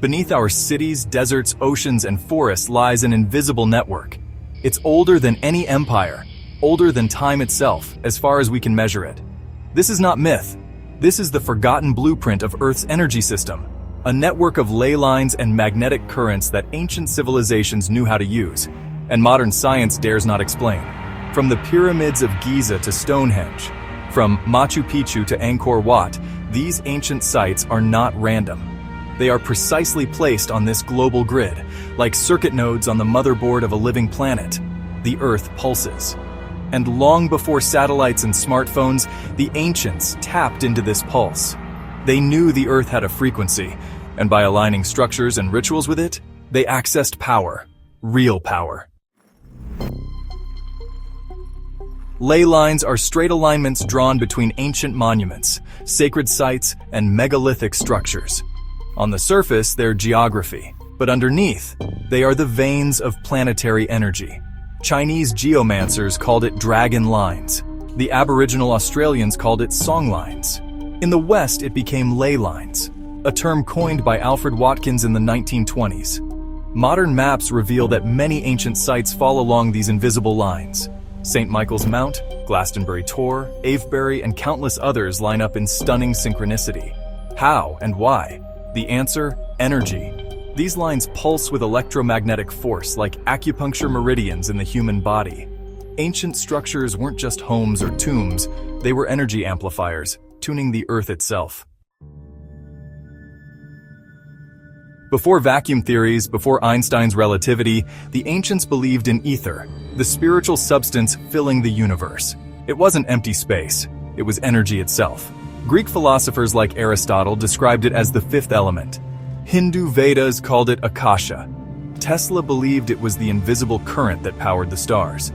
Beneath our cities, deserts, oceans, and forests lies an invisible network. It's older than any empire, older than time itself, as far as we can measure it. This is not myth. This is the forgotten blueprint of Earth's energy system, a network of ley lines and magnetic currents that ancient civilizations knew how to use, and modern science dares not explain. From the pyramids of Giza to Stonehenge, from Machu Picchu to Angkor Wat, these ancient sites are not random. They are precisely placed on this global grid, like circuit nodes on the motherboard of a living planet. The Earth pulses. And long before satellites and smartphones, the ancients tapped into this pulse. They knew the Earth had a frequency, and by aligning structures and rituals with it, they accessed power, real power. Ley lines are straight alignments drawn between ancient monuments, sacred sites, and megalithic structures. On the surface, they're geography, but underneath, they are the veins of planetary energy. Chinese geomancers called it dragon lines. The Aboriginal Australians called it song lines. In the West, it became ley lines, a term coined by Alfred Watkins in the 1920s. Modern maps reveal that many ancient sites fall along these invisible lines. St. Michael's Mount, Glastonbury Tor, Avebury, and countless others line up in stunning synchronicity. How and why? The answer: energy. These lines pulse with electromagnetic force like acupuncture meridians in the human body. Ancient structures weren't just homes or tombs, they were energy amplifiers, tuning the Earth itself. Before vacuum theories, before Einstein's relativity, the ancients believed in ether, the spiritual substance filling the universe. It wasn't empty space, it was energy itself. Greek philosophers like Aristotle described it as the fifth element. Hindu Vedas called it Akasha. Tesla believed it was the invisible current that powered the stars.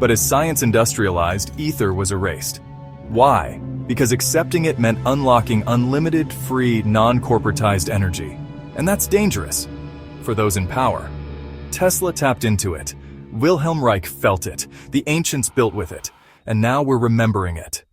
But as science industrialized, ether was erased. Why? Because accepting it meant unlocking unlimited, free, non-corporatized energy. And that's dangerous for those in power. Tesla tapped into it. Wilhelm Reich felt it. The ancients built with it. And now we're remembering it.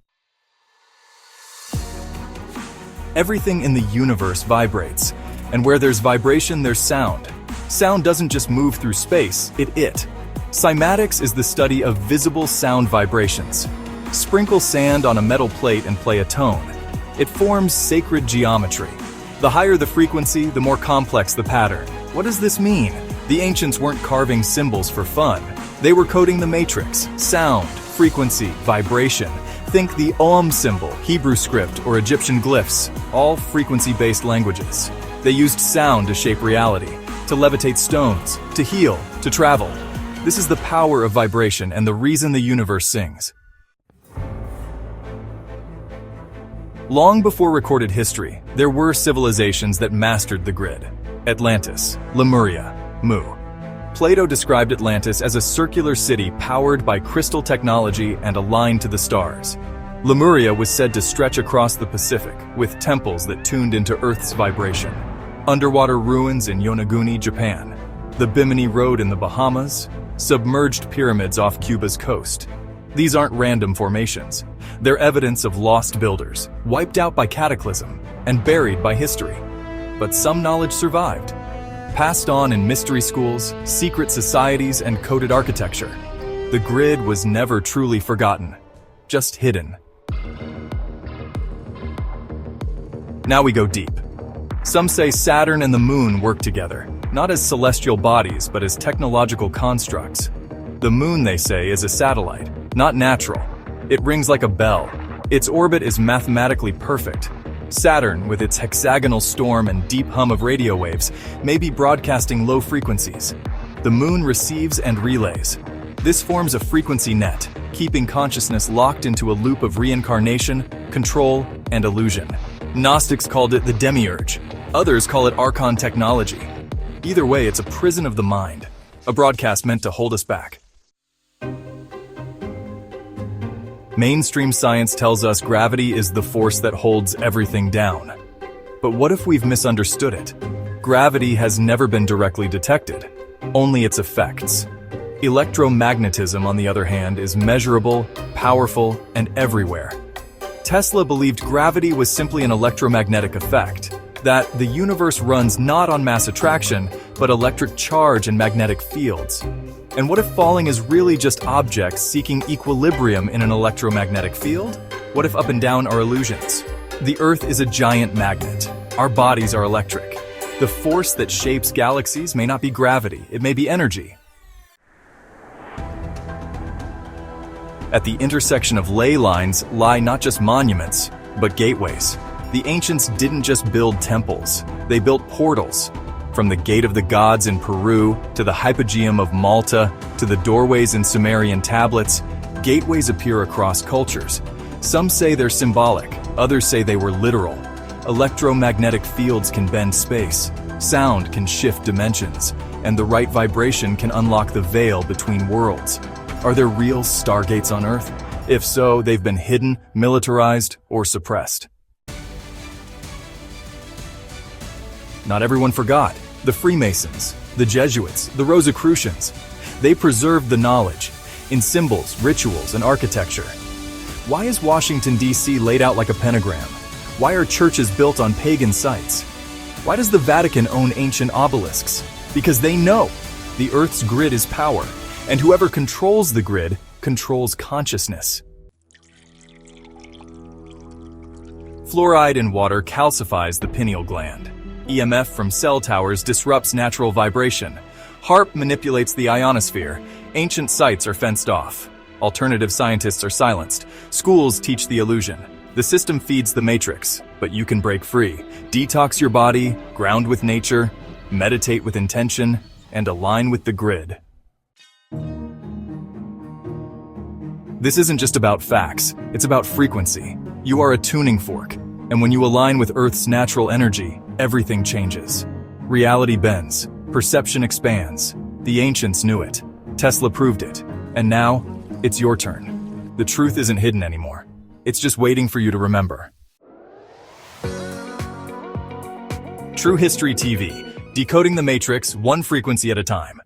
Everything in the universe vibrates. And where there's vibration, there's sound. Sound doesn't just move through space, it. Cymatics is the study of visible sound vibrations. Sprinkle sand on a metal plate and play a tone. It forms sacred geometry. The higher the frequency, the more complex the pattern. What does this mean? The ancients weren't carving symbols for fun. They were coding the matrix: sound, frequency, vibration. Think the Om symbol, Hebrew script, or Egyptian glyphs, all frequency-based languages. They used sound to shape reality, to levitate stones, to heal, to travel. This is the power of vibration and the reason the universe sings. Long before recorded history, there were civilizations that mastered the grid. Atlantis, Lemuria, Mu. Plato described Atlantis as a circular city powered by crystal technology and aligned to the stars. Lemuria was said to stretch across the Pacific, with temples that tuned into Earth's vibration. Underwater ruins in Yonaguni, Japan. The Bimini Road in the Bahamas. Submerged pyramids off Cuba's coast. These aren't random formations. They're evidence of lost builders, wiped out by cataclysm, and buried by history. But some knowledge survived. Passed on in mystery schools, secret societies, and coded architecture. The grid was never truly forgotten, just hidden. Now we go deep. Some say Saturn and the Moon work together, not as celestial bodies, but as technological constructs. The Moon, they say, is a satellite, not natural. It rings like a bell. Its orbit is mathematically perfect. Saturn, with its hexagonal storm and deep hum of radio waves, may be broadcasting low frequencies. The Moon receives and relays. This forms a frequency net, keeping consciousness locked into a loop of reincarnation, control, and illusion. Gnostics called it the demiurge. Others call it archon technology. Either way, it's a prison of the mind, a broadcast meant to hold us back. Mainstream science tells us gravity is the force that holds everything down. But what if we've misunderstood it? Gravity has never been directly detected, only its effects. Electromagnetism, on the other hand, is measurable, powerful, and everywhere. Tesla believed gravity was simply an electromagnetic effect. that the universe runs not on mass attraction, but electric charge and magnetic fields. And what if falling is really just objects seeking equilibrium in an electromagnetic field? What if up and down are illusions? The Earth is a giant magnet. Our bodies are electric. The force that shapes galaxies may not be gravity, it may be energy. At the intersection of ley lines lie not just monuments, but gateways. The ancients didn't just build temples, they built portals. From the Gate of the Gods in Peru, to the Hypogeum of Malta, to the doorways in Sumerian tablets, gateways appear across cultures. Some say they're symbolic, others say they were literal. Electromagnetic fields can bend space, sound can shift dimensions, and the right vibration can unlock the veil between worlds. Are there real stargates on Earth? If so, they've been hidden, militarized, or suppressed. Not everyone forgot. The Freemasons, the Jesuits, the Rosicrucians. They preserved the knowledge in symbols, rituals, and architecture. Why is Washington, D.C. laid out like a pentagram? Why are churches built on pagan sites? Why does the Vatican own ancient obelisks? Because they know the Earth's grid is power, and whoever controls the grid controls consciousness. Fluoride in water calcifies the pineal gland. EMF from cell towers disrupts natural vibration. HAARP manipulates the ionosphere. Ancient sites are fenced off. Alternative scientists are silenced. Schools teach the illusion. The system feeds the matrix, but you can break free. Detox your body, ground with nature, meditate with intention, and align with the grid. This isn't just about facts, it's about frequency. You are a tuning fork, and when you align with Earth's natural energy, everything changes. Reality bends, perception expands. The ancients knew it. Tesla proved it. And now, it's your turn. The truth isn't hidden anymore. It's just waiting for you to remember. True History TV, decoding the Matrix one frequency at a time.